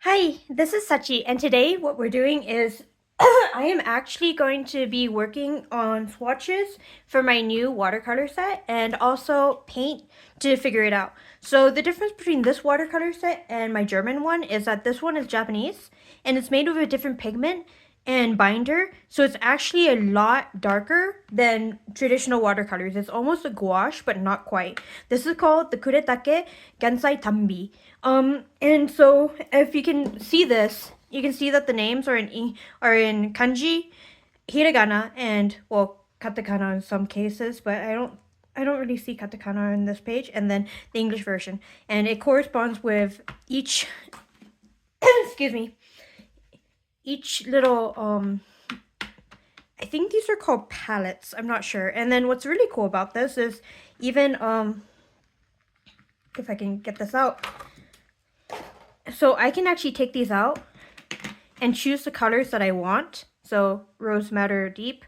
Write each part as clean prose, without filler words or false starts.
Hi, this is Sachii, and today what we're doing is I am actually going to be working on swatches for my new watercolor set and also paint to figure it out. So the difference between this watercolor set and my German one is that this one is Japanese and it's made with a different pigment and binder, so it's actually a lot darker than traditional watercolors. It's almost a gouache, but not quite. This is called the Kuretake Gansai Tambi. And so if you can see this, you can see that the names are in kanji, hiragana, and well, katakana in some cases, but I don't really see katakana in this page, and then the English version. And it corresponds with each excuse me, each little I think these are called palettes. I'm not sure. And then what's really cool about this is even if I can get this out. So I can actually take these out and choose the colors that I want. So rose madder deep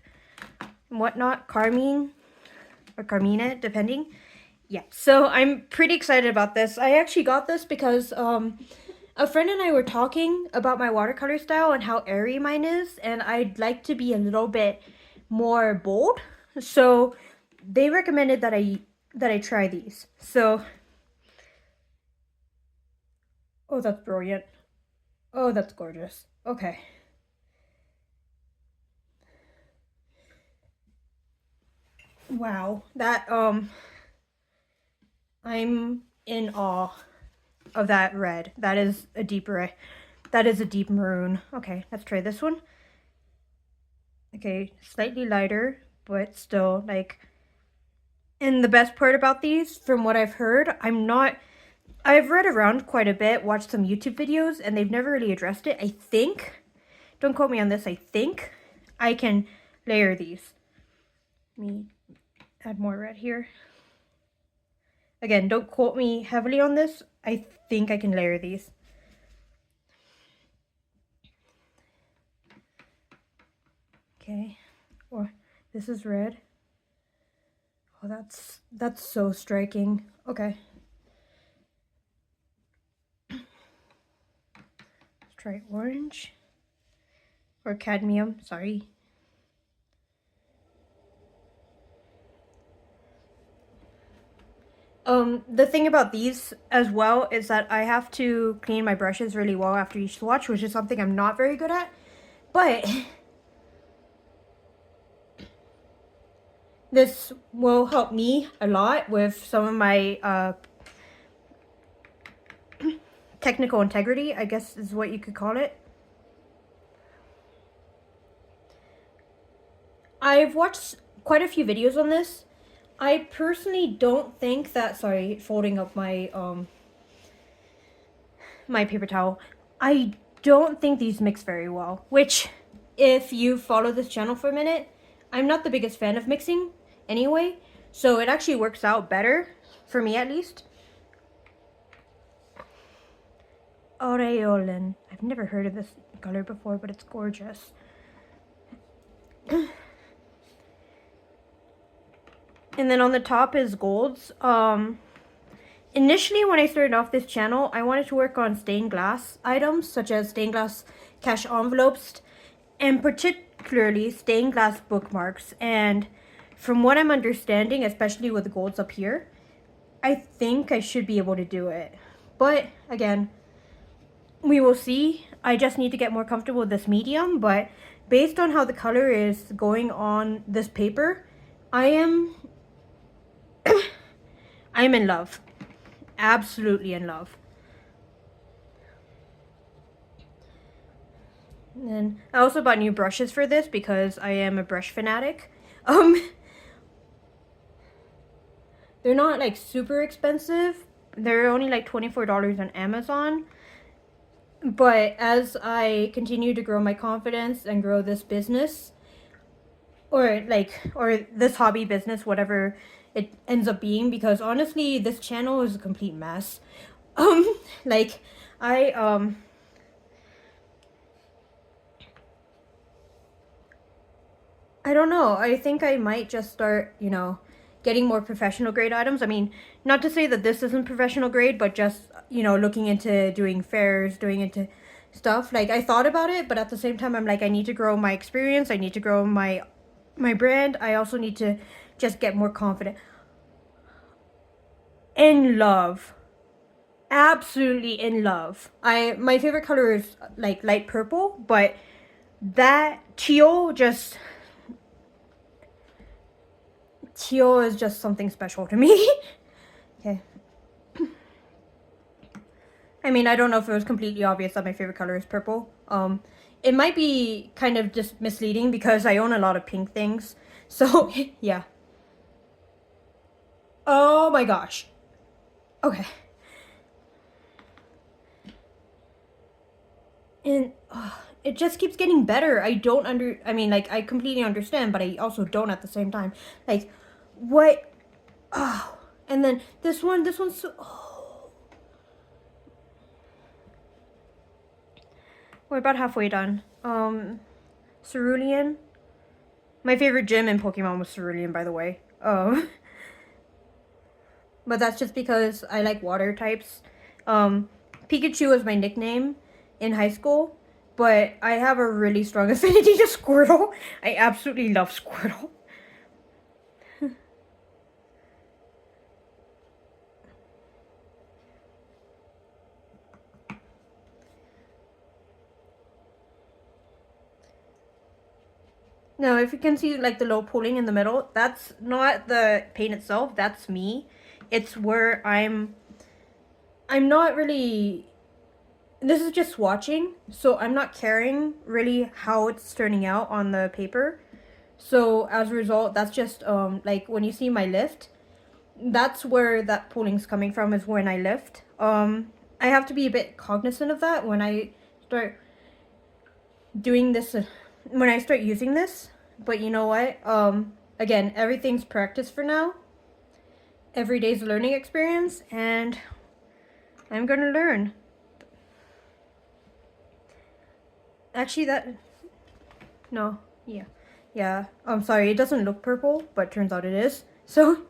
and whatnot, carmine or carmine depending. Yeah, so I'm pretty excited about this. I actually got this because a friend and I were talking about my watercolor style and how airy mine is, and I'd like to be a little bit more bold. So they recommended that I try these. So oh, that's brilliant. Oh, that's gorgeous. Okay. Wow. That I'm in awe of that red. That is a deep red. That is a deep maroon. Okay, let's try this one. Okay, slightly lighter, but still like. And the best part about these, from what I've heard, I've read around quite a bit, watched some YouTube videos, and they've never really addressed it. I think, don't quote me on this, I think I can layer these. Let me add more red here. Again, don't quote me heavily on this. I think I can layer these. Okay, or this is red. Oh, that's so striking. Okay. Let's try orange. Or cadmium, sorry. The thing about these as well is that I have to clean my brushes really well after each swatch, which is something I'm not very good at. But this will help me a lot with some of my technical integrity, I guess is what you could call it. I've watched quite a few videos on this. I personally don't think that, sorry, folding up my my paper towel. I don't think these mix very well, which if you follow this channel for a minute, I'm not the biggest fan of mixing anyway, so it actually works out better, for me at least. Aureolin. I've never heard of this color before, but it's gorgeous. And then on the top is golds. Initially when I started off this channel, I wanted to work on stained glass items, such as stained glass cash envelopes, and particularly stained glass bookmarks. And from what I'm understanding, especially with the golds up here, I think I should be able to do it. But again, we will see. I just need to get more comfortable with this medium, but based on how the color is going on this paper, I am in love. Absolutely in love. And then I also bought new brushes for this because I am a brush fanatic. They're not like super expensive. They're only like $24 on Amazon. But as I continue to grow my confidence and grow this business, or this hobby business, whatever it ends up being, because honestly, this channel is a complete mess. Like I don't know. I think I might just start, getting more professional grade items. I mean, not to say that this isn't professional grade, but just, you know, looking into doing fairs, doing into stuff. Like, I thought about it, but at the same time, I'm like, I need to grow my experience. I need to grow my brand. I also need to just get more confident. In love. Absolutely in love. My favorite color is like light purple, but that teal is just something special to me. Okay. I mean, I don't know if it was completely obvious that my favorite color is purple. It might be kind of just misleading because I own a lot of pink things. So, yeah. Oh my gosh. Okay. And it just keeps getting better. I mean, like, I completely understand, but I also don't at the same time. Like, what? Oh. And then this one's so, oh. We're about halfway done. Cerulean. My favorite gym in Pokemon was Cerulean, by the way. But that's just because I like water types. Pikachu was my nickname in high school, but I have a really strong affinity to Squirtle. I absolutely love Squirtle. Now, if you can see like the low pooling in the middle, that's not the paint itself, that's me. It's where I'm not really, this is just swatching, so I'm not caring really how it's turning out on the paper. So as a result, that's just like when you see my lift, that's where that pulling's coming from, is when I lift. I have to be a bit cognizant of that when I start doing this, when I start using this. But you know what? Again, everything's practice for now. Every day's a learning experience, and I'm gonna learn. Actually, no, yeah. I'm sorry, it doesn't look purple, but turns out it is. So,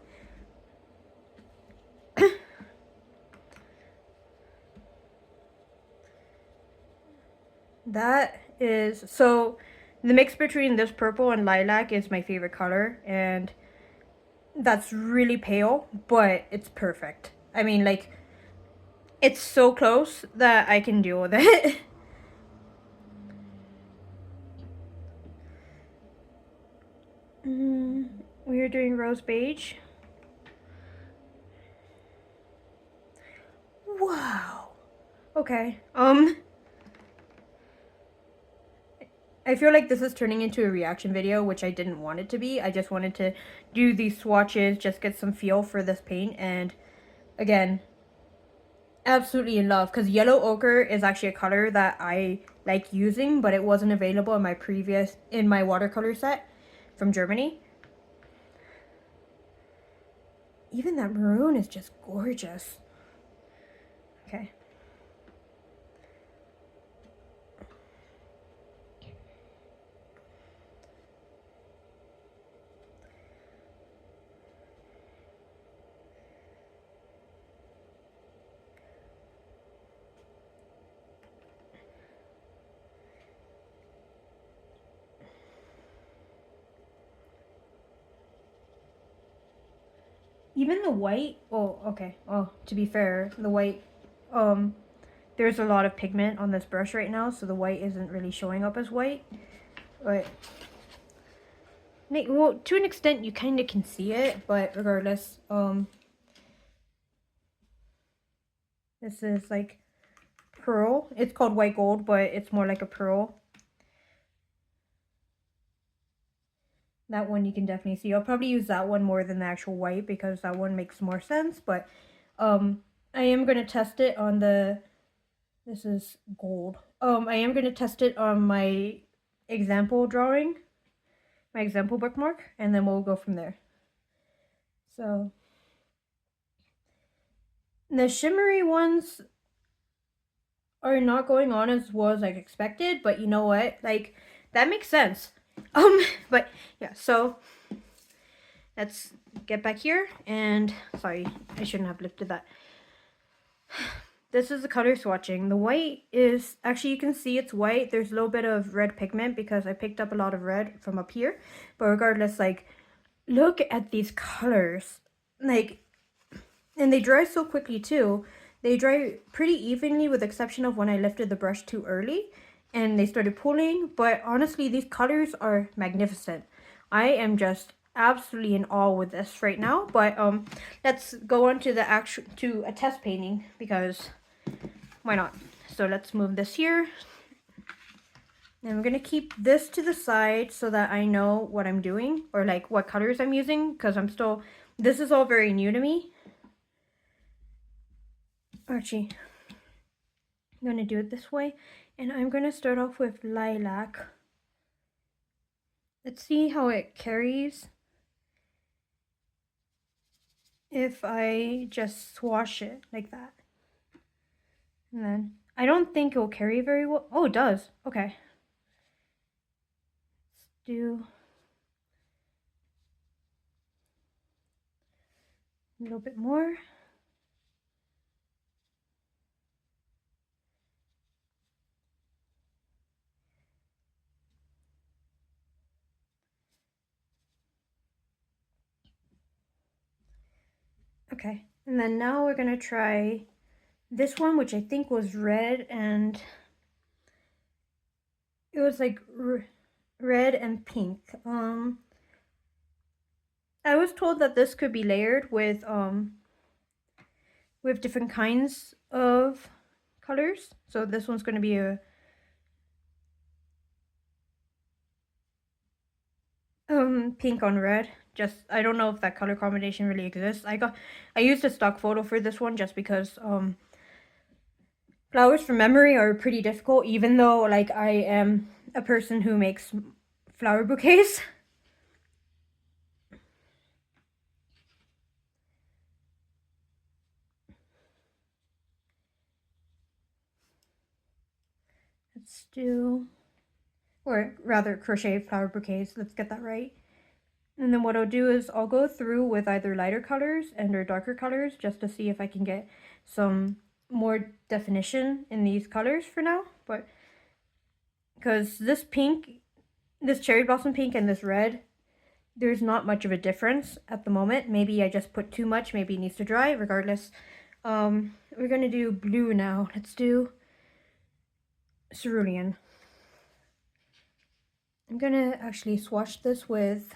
that is, so the mix between this purple and lilac is my favorite color, and that's really pale, but it's perfect. I mean, like, it's so close that I can deal with it. We are doing rose beige. Wow. Okay. I feel like this is turning into a reaction video, which I didn't want it to be. I just wanted to do these swatches, just get some feel for this paint, and again, absolutely in love, because yellow ochre is actually a color that I like using, but it wasn't available in my watercolor set from Germany. Even that maroon is just gorgeous. Okay. Even the white, oh, okay. Oh, to be fair, the white, there's a lot of pigment on this brush right now, so the white isn't really showing up as white. But, well, to an extent, you kind of can see it, but regardless, this is like pearl. It's called white gold, but it's more like a pearl. That one you can definitely see. I'll probably use that one more than the actual white because that one makes more sense, but I am going to test it on this is gold. I am going to test it on my example drawing, my example bookmark, and then we'll go from there. So, the shimmery ones are not going on as well as I expected, but you know what? Like, that makes sense. But yeah, so let's get back here. And sorry, I shouldn't have lifted that. This is the color swatching. The white is, actually you can see it's white. There's a little bit of red pigment because I picked up a lot of red from up here. But regardless, like, look at these colors. Like, and they dry so quickly too. They dry pretty evenly with the exception of when I lifted the brush too early and they started pulling. But honestly, these colors are magnificent. I am just absolutely in awe with this right now. But let's go on to a test painting because why not? So let's move this here. And I'm going to keep this to the side so that I know what I'm doing or like what colors I'm using because this is all very new to me. Archie, I'm going to do it this way. And I'm going to start off with lilac. Let's see how it carries if I just swash it like that. And then I don't think it will carry very well. Oh, it does. Okay. Let's do a little bit more. Okay, and then now we're gonna try this one, which I think was red, and it was like red and pink. I was told that this could be layered with different kinds of colors. So this one's gonna be a pink on red. Just, I don't know if that color combination really exists. I used a stock photo for this one just because flowers from memory are pretty difficult, even though like I am a person who makes flower bouquets. Let's do, or rather crochet flower bouquets. Let's get that right. And then what I'll do is I'll go through with either lighter colors and or darker colors just to see if I can get some more definition in these colors for now. But because this pink, this cherry blossom pink and this red, there's not much of a difference at the moment. Maybe I just put too much, maybe it needs to dry. Regardless, we're gonna do blue now. Let's do cerulean. I'm gonna actually swatch this with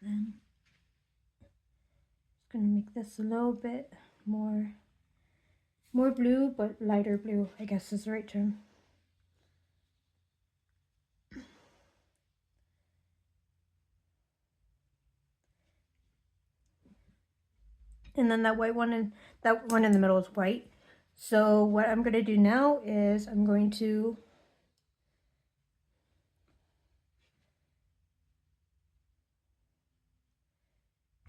and just gonna make this a little bit more blue, but lighter blue, I guess is the right term. And then that white one and that one in the middle is white. So what I'm gonna do now is I'm going to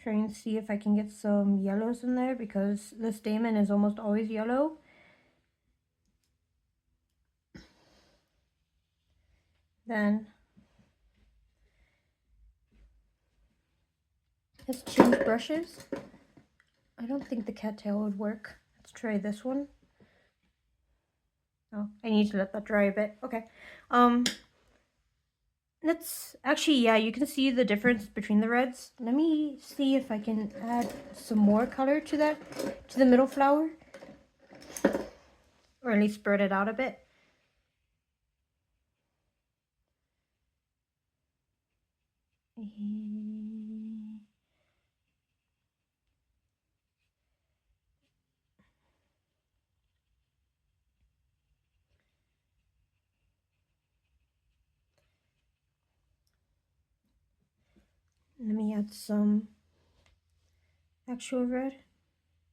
try and see if I can get some yellows in there because this stamen is almost always yellow. Then let's change brushes. I don't think the cattail would work. Let's try this one. Oh, I need to let that dry a bit. Okay. Let's actually, yeah, you can see the difference between the reds. Let me see if I can add some more color to that, to the middle flower, or at least spread it out a bit. Let me add some actual red,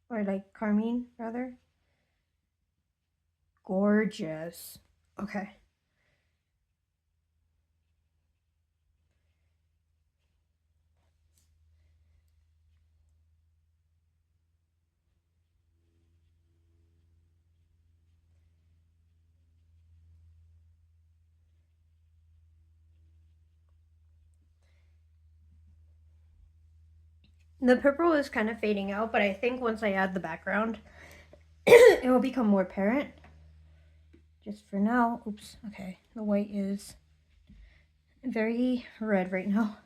or like carmine rather. Gorgeous. Okay. The purple is kind of fading out, but I think once I add the background, it will become more apparent. Just for now, oops, okay, the white is very red right now.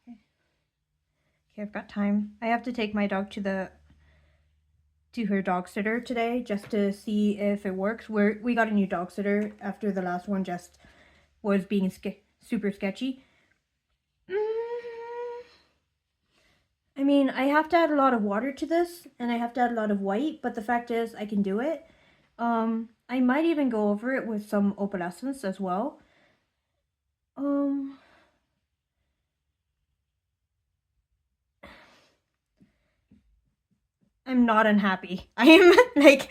Okay, I've got time. I have to take my dog to her dog sitter today just to see if it works. We got a new dog sitter after the last one just was being super sketchy. I mean, I have to add a lot of water to this, and I have to add a lot of white, but the fact is I can do it. I might even go over it with some opalescence as well. I'm not unhappy. I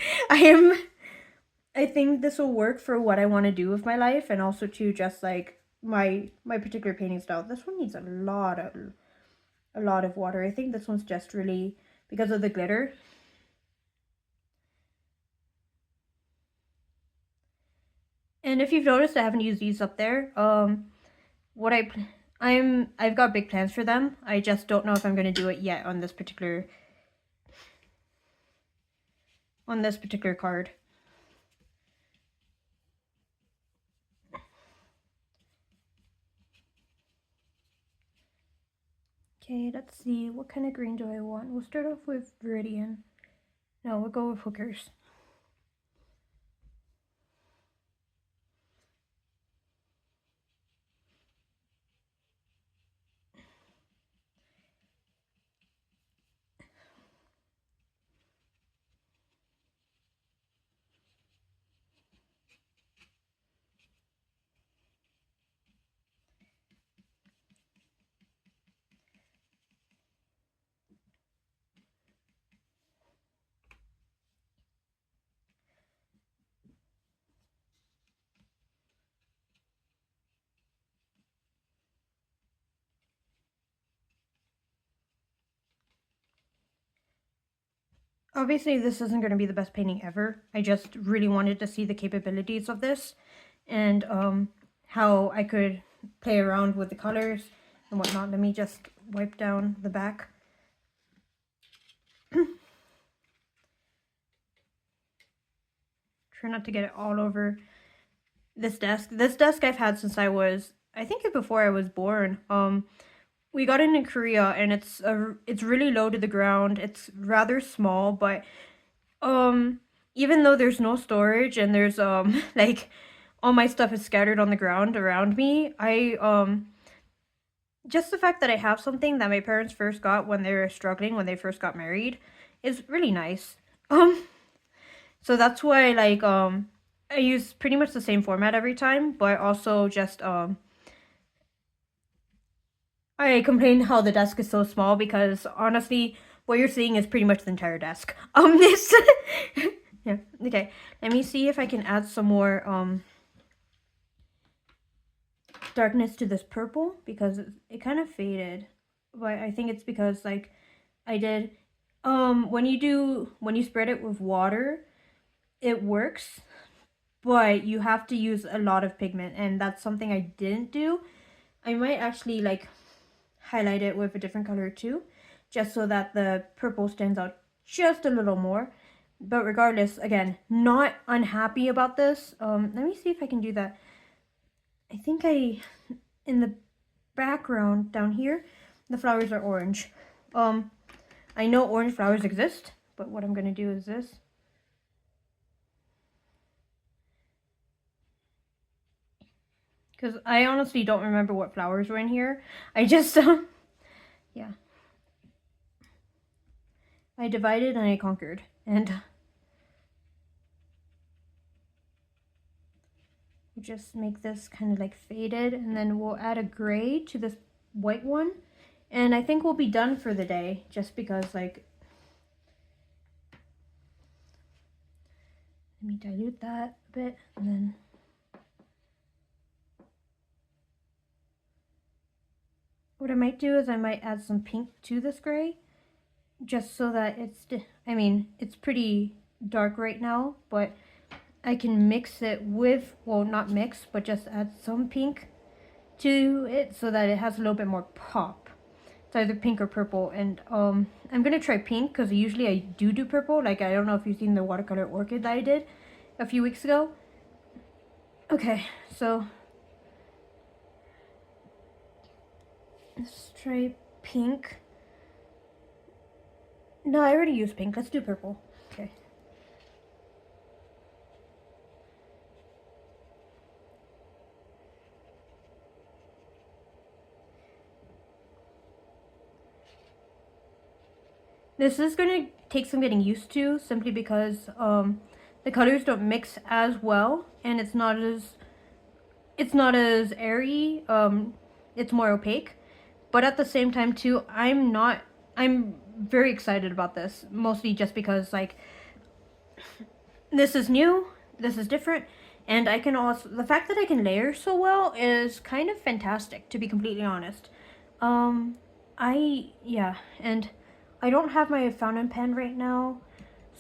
think this will work for what I want to do with my life, and also to just like my particular painting style. This one needs a lot of water. I think this one's just really because of the glitter. And if you've noticed, I haven't used these up there. I've got big plans for them. I just don't know if I'm going to do it yet on this particular card. Okay, let's see. What kind of green do I want? We'll start off with Viridian. No, we'll go with Hookers. Obviously, this isn't going to be the best painting ever. I just really wanted to see the capabilities of this and how I could play around with the colors and whatnot. Let me just wipe down the back. Try not to get it all over this desk. This desk I've had since I think before I was born. We got it in Korea, and it's really low to the ground. It's rather small, but even though there's no storage and there's like all my stuff is scattered on the ground around me, just the fact that I have something that my parents first got when they were struggling when they first got married is really nice. So that's why I use pretty much the same format every time, but also just I complain how the desk is so small because honestly, what you're seeing is pretty much the entire desk. This yeah, okay. Let me see if I can add some more darkness to this purple because it kind of faded. But I think it's because like I did when you spread it with water, it works, but you have to use a lot of pigment, and that's something I didn't do. I might actually like highlight it with a different color too, just so that the purple stands out just a little more. But regardless, again, not unhappy about this. Let me see if I can do that. I think in the background down here, the flowers are orange. I know orange flowers exist, but what I'm gonna do is this. Because I honestly don't remember what flowers were in here. I just, yeah. I divided and I conquered. And we'll just make this kind of like faded. And then we'll add a gray to this white one. And I think we'll be done for the day. Just because like, let me dilute that a bit. And then what I might do is I might add some pink to this gray, just so that it's pretty dark right now, but I can mix it with, well, not mix, but just add some pink to it so that it has a little bit more pop. It's either pink or purple, and I'm gonna try pink because usually I do purple. Like, I don't know if you've seen the watercolor orchid that I did a few weeks ago. Okay, so let's try pink. No, I already used pink. Let's do purple. Okay. This is going to take some getting used to, simply because the colors don't mix as well, and it's not as airy. It's more opaque, but at the same time too, I'm very excited about this, mostly just because, like, this is new, this is different, and I can also, the fact that I can layer so well is kind of fantastic, to be completely honest. Yeah, and I don't have my fountain pen right now,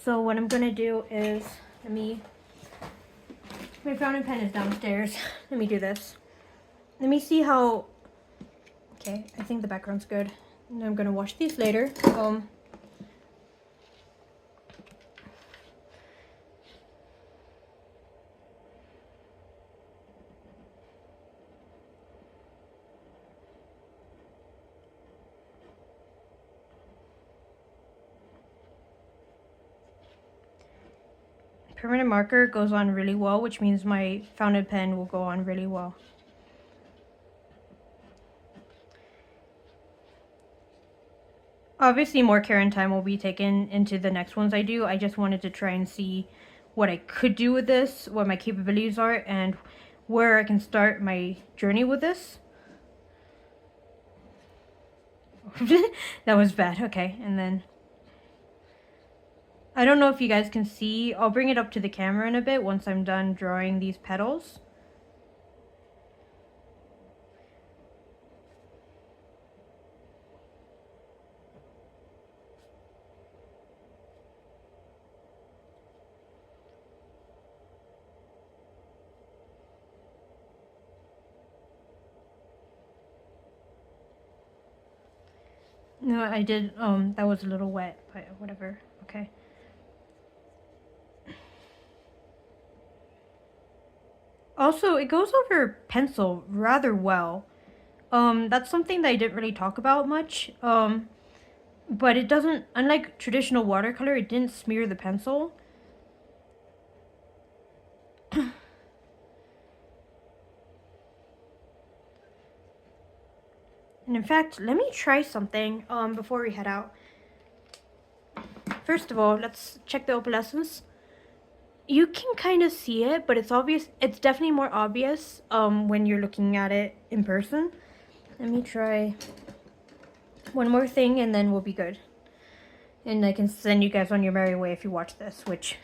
so what I'm gonna do is, my fountain pen is downstairs. Let me do this. Let me see how, okay, I think the background's good. And I'm gonna wash these later. Permanent marker goes on really well, which means my fountain pen will go on really well. Obviously, more care and time will be taken into the next ones I do. I just wanted to try and see what I could do with this, what my capabilities are, and where I can start my journey with this. That was bad. Okay, and then I don't know if you guys can see. I'll bring it up to the camera in a bit once I'm done drawing these petals. No, I did, that was a little wet, but whatever. Okay. Also, it goes over pencil rather well. That's something that I didn't really talk about much. But it doesn't, unlike traditional watercolor, it didn't smear the pencil. And in fact, let me try something before we head out. First of all, let's check the opalescence. You can kind of see it, but it's obvious. It's definitely more obvious when you're looking at it in person. Let me try one more thing and then we'll be good. And I can send you guys on your merry way if you watch this, which...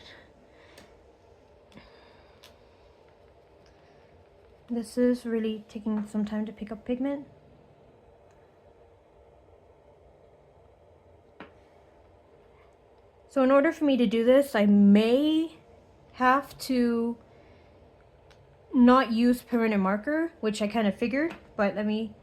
This is really taking some time to pick up pigment. So in order for me to do this, I may have to not use permanent marker, which I kind of figured, but let me...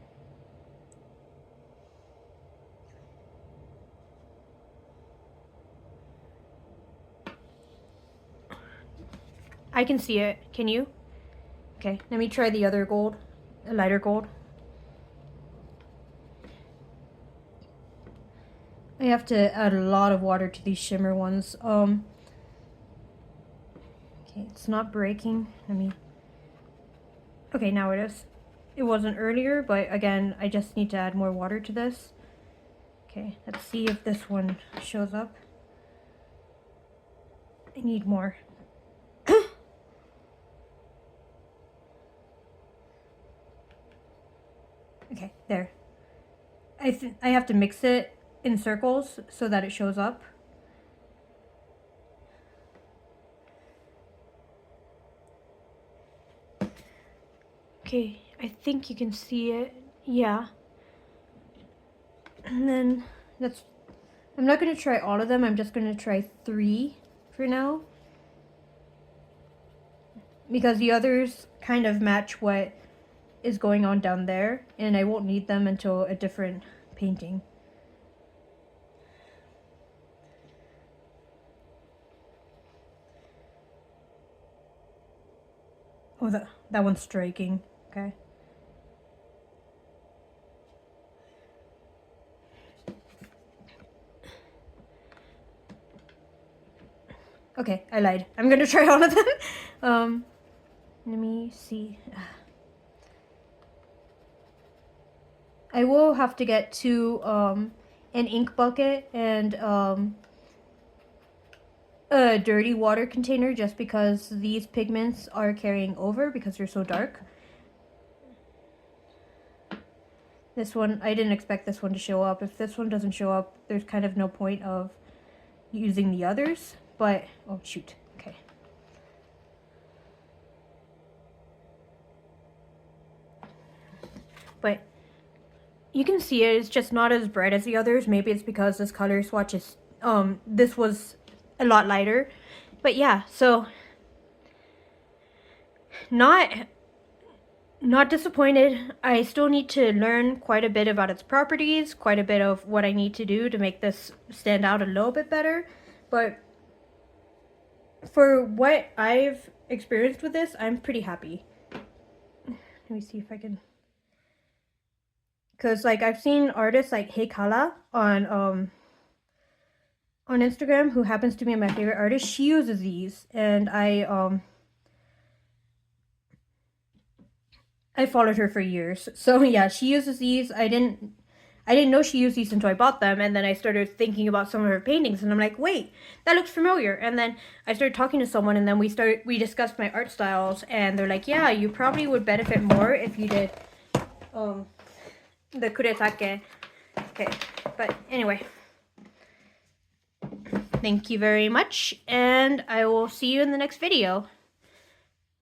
I can see it. Can you? Okay, let me try the other gold, a lighter gold. I have to add a lot of water to these shimmer ones. Okay, it's not breaking. Let me... Okay, now it is. It wasn't earlier, but again, I just need to add more water to this. Okay, let's see if this one shows up. I need more. Okay, there. I have to mix it in circles so that it shows up. Okay, I think you can see it. Yeah. And then I'm not going to try all of them. I'm just going to try 3 for now. Because the others kind of match what is going on down there, and I won't need them until a different painting. Oh, that one's striking. Okay. Okay, I lied. I'm gonna try all of them. Let me see. I will have to get to an ink bucket and a dirty water container just because these pigments are carrying over because they're so dark. This one, I didn't expect this one to show up. If this one doesn't show up, there's kind of no point of using the others. But, oh shoot, okay. But you can see it's just not as bright as the others. Maybe it's because this color swatch is, this was a lot lighter. But yeah, so not disappointed. I still need to learn quite a bit about its properties, quite a bit of what I need to do to make this stand out a little bit better. But for what I've experienced with this, I'm pretty happy. Let me see if I can... Because, like, I've seen artists like Heikala on Instagram, who happens to be my favorite artist. She uses these, and I followed her for years. So yeah, she uses these. I didn't know she used these until I bought them, and then I started thinking about some of her paintings, and I'm like, wait, that looks familiar. And then I started talking to someone, and then we discussed my art styles, and they're like, yeah, you probably would benefit more if you did the Kuretake. Okay, but anyway, thank you very much, and I will see you in the next video.